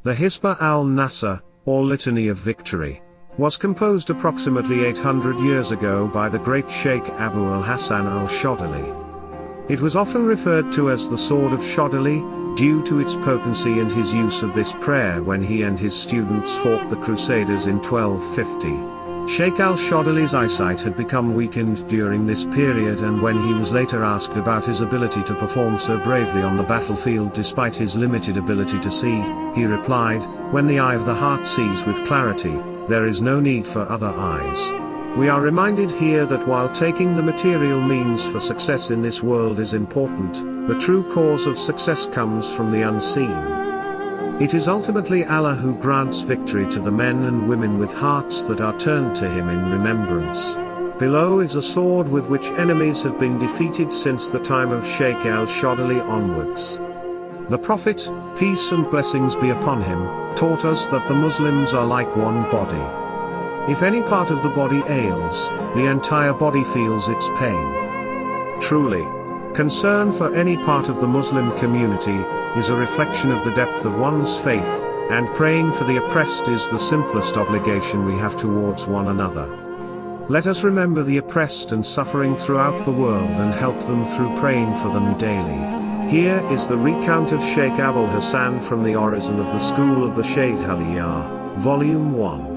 The Hizb Al Nasr, or Litany of Victory, was composed approximately 800 years ago by the great Sheikh Abu al-Hasan al-Shadhili. It was often referred to as the Sword of Shadhili, due to its potency and his use of this prayer when he and his students fought the crusaders in 1250. Sheikh al-Shadhili's eyesight had become weakened during this period, and when he was later asked about his ability to perform so bravely on the battlefield despite his limited ability to see, he replied, "When the eye of the heart sees with clarity, there is no need for other eyes." We are reminded here that while taking the material means for success in this world is important, the true cause of success comes from the unseen. It is ultimately Allah who grants victory to the men and women with hearts that are turned to Him in remembrance. Below is a sword with which enemies have been defeated since the time of Sheikh al-Shadhili onwards. The Prophet, peace and blessings be upon him, taught us that the Muslims are like one body. If any part of the body ails, the entire body feels its pain. Truly, concern for any part of the Muslim community is a reflection of the depth of one's faith, and praying for the oppressed is the simplest obligation we have towards one another. Let us remember the oppressed and suffering throughout the world and help them through praying for them daily. Here is the recount of Sheikh Abu al-Hasan from the Orison of the School of the Shadhili, Volume 1.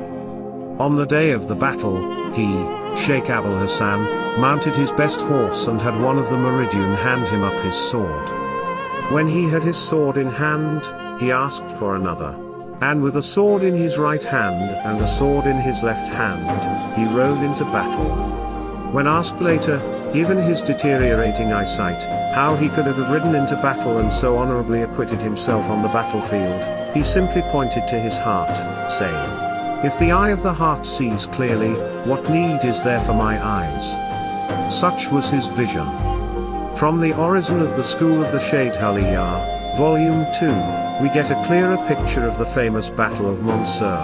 On the day of the battle, he, Sheikh Abu al-Hasan, mounted his best horse and had one of the Meridian hand him up his sword. When he had his sword in hand, he asked for another. And with a sword in his right hand and a sword in his left hand, he rode into battle. When asked later, given his deteriorating eyesight, how he could have ridden into battle and so honorably acquitted himself on the battlefield, he simply pointed to his heart, saying, "If the eye of the heart sees clearly, what need is there for my eyes?" Such was his vision. From the Orison of the School of the Shadhili, Volume 2, we get a clearer picture of the famous Battle of Monceau.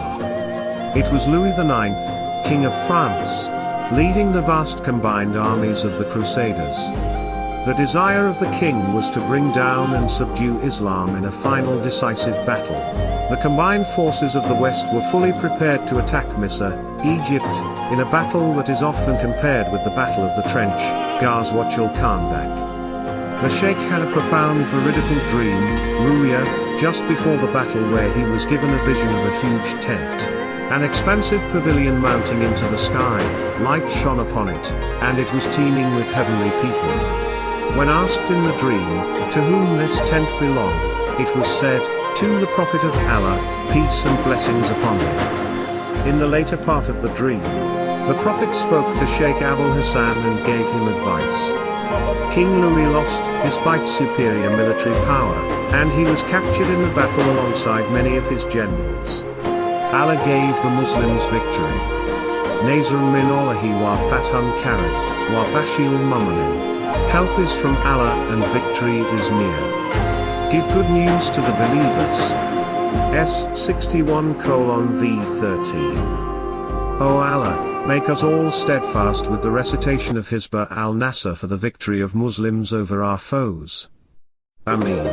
It was Louis IX, King of France, leading the vast combined armies of the Crusaders. The desire of the king was to bring down and subdue Islam in a final decisive battle. The combined forces of the West were fully prepared to attack Misr, Egypt, in a battle that is often compared with the Battle of the Trench, Ghazwat al-Khandak. The Sheikh had a profound veridical dream, Ruya, just before the battle, where he was given a vision of a huge tent. An expansive pavilion mounting into the sky, light shone upon it, and it was teeming with heavenly people. When asked in the dream, to whom this tent belonged, it was said, to the Prophet of Allah, peace and blessings upon him. In the later part of the dream, the Prophet spoke to Sheikh Abu al-Hasan and gave him advice. King Louis lost, despite superior military power, and he was captured in the battle alongside many of his generals. Allah gave the Muslims victory. Nasrun min Allahi wa fathun qarib, wa bashil mu'minin. Help is from Allah and victory is near. Give good news to the believers. S61:V13. O Allah, make us all steadfast with the recitation of Hizb Al Nasr for the victory of Muslims over our foes. Ameen.